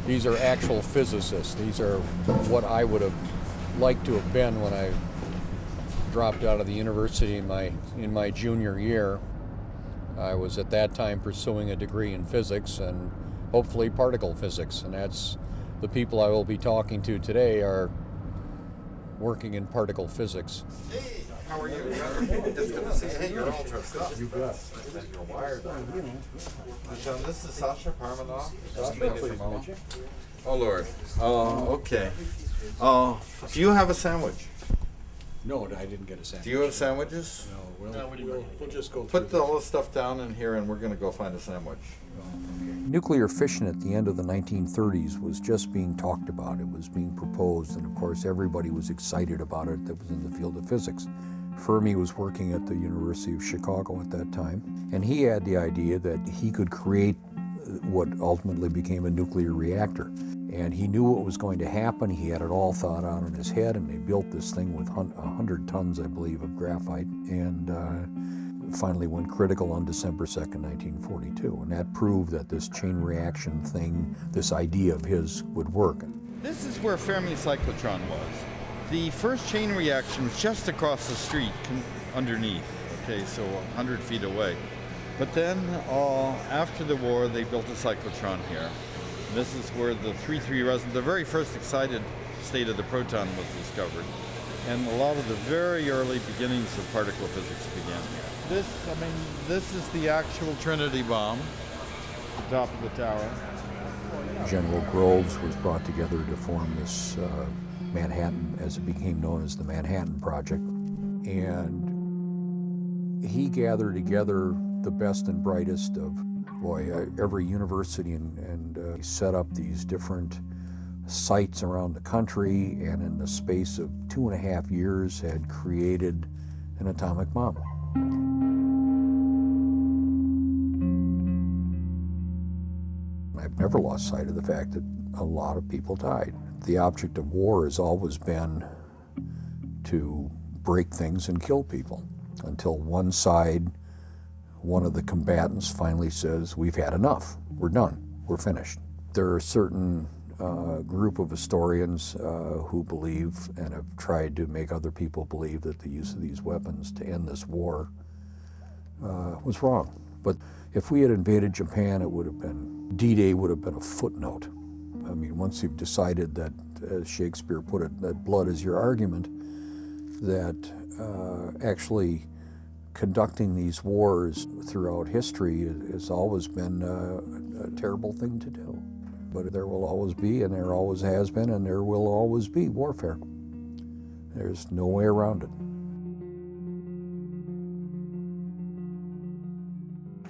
These are actual physicists. These are what I would have liked to have been when I dropped out of the university in my junior year. I was at that time pursuing a degree in physics and hopefully particle physics, and that's the people I will be talking to today are working in particle physics. Hey, how are you? It's good to see you. Hey, you're all dressed up. You bet. You're wired on. John, this is Sasha Parmanoff. Oh, Lord. Oh, okay. Do you have a sandwich? No, I didn't get a sandwich. Do you have sandwiches? No, we'll just go through. Put all this stuff down in here, and we're going to go find a sandwich. Nuclear fission at the end of the 1930s was just being talked about. It was being proposed, and of course everybody was excited about it that was in the field of physics. Fermi was working at the University of Chicago at that time, and he had the idea that he could create what ultimately became a nuclear reactor. And he knew what was going to happen. He had it all thought out in his head, and they built this thing with 100 tons, I believe, of graphite, and finally went critical on December 2nd, 1942. And that proved that this chain reaction thing, this idea of his, would work. This is where Fermi's cyclotron was. The first chain reaction was just across the street underneath, okay, so 100 feet away. But then, after the war, they built a cyclotron here. This is where the 3,3 resonance, the very first excited state of the proton was discovered. And a lot of the very early beginnings of particle physics began here. This is the actual Trinity bomb, the top of the tower. General Groves was brought together to form this Manhattan, as it became known as the Manhattan Project. And he gathered together the best and brightest of every university and set up these different sites around the country, and in the space of 2.5 years had created an atomic bomb. I've never lost sight of the fact that a lot of people died. The object of war has always been to break things and kill people until one side, one of the combatants, finally says, we've had enough, we're done, we're finished. There are certain group of historians who believe and have tried to make other people believe that the use of these weapons to end this war was wrong. But if we had invaded Japan, it would have been, D-Day would have been a footnote. I mean, once you've decided that, as Shakespeare put it, that blood is your argument, that actually conducting these wars throughout history has always been a terrible thing to do. But there will always be, and there always has been, and there will always be warfare. There's no way around it.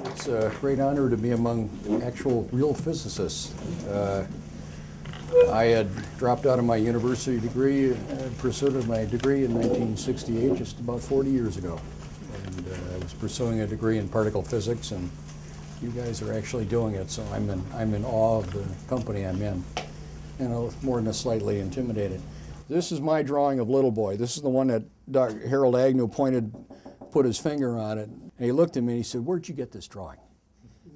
It's a great honor to be among actual real physicists. I had dropped out of my university degree in pursuit of my degree in 1968, just about 40 years ago. And I was pursuing a degree in particle physics, and you guys are actually doing it, so I'm in awe of the company I'm in, and more than slightly intimidated. This is my drawing of Little Boy. This is the one that Dr. Harold Agnew put his finger on it, and he looked at me and he said, "Where'd you get this drawing?"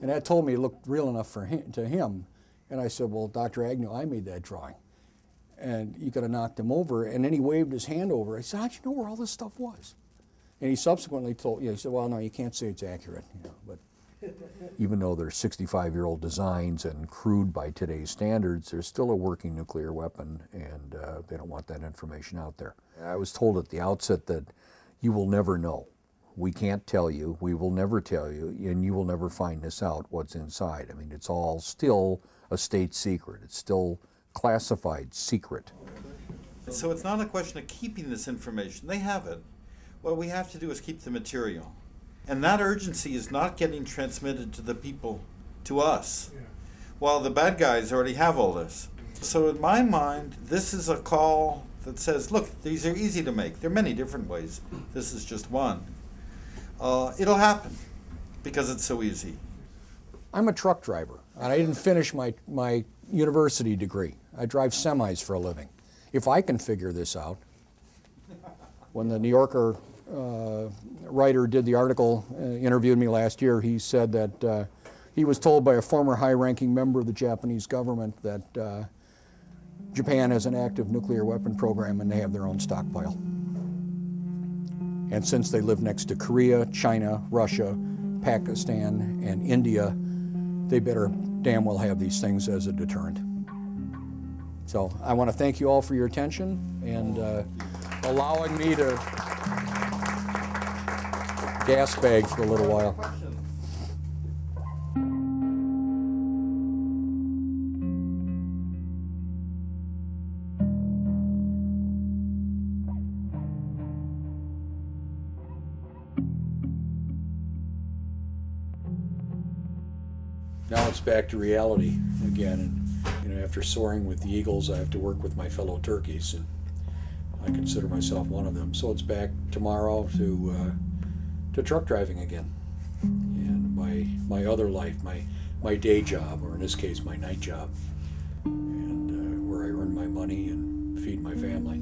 And that told me it looked real enough to him. And I said, "Well, Dr. Agnew, I made that drawing." And you could have knocked him over. And then he waved his hand over. I said, "How'd you know where all this stuff was?" And he subsequently told, he said, "Well, no, you can't say it's accurate, but even though they're 65-year-old designs and crude by today's standards, there's still a working nuclear weapon, and they don't want that information out there." I was told at the outset that you will never know. We can't tell you, we will never tell you, and you will never find this out, what's inside. I mean, it's all still a state secret. It's still classified secret. So it's not a question of keeping this information. They have it. What we have to do is keep the material. And that urgency is not getting transmitted to the people, to us, while the bad guys already have all this. So in my mind, this is a call that says, look, these are easy to make. There are many different ways. This is just one. It'll happen because it's so easy. I'm a truck driver, and I didn't finish my university degree. I drive semis for a living. If I can figure this out, when the New Yorker writer did the article, interviewed me last year, he said that He was told by a former high-ranking member of the Japanese government that Japan has an active nuclear weapon program and they have their own stockpile. And since they live next to Korea, China, Russia, Pakistan, and India, they better damn well have these things as a deterrent. So I want to thank you all for your attention and allowing me to gas bag for a little while. Now it's back to reality again. And, after soaring with the eagles, I have to work with my fellow turkeys, and I consider myself one of them. So it's back tomorrow to truck driving again, and my other life, my day job, or in this case, my night job, and where I earn my money and feed my family.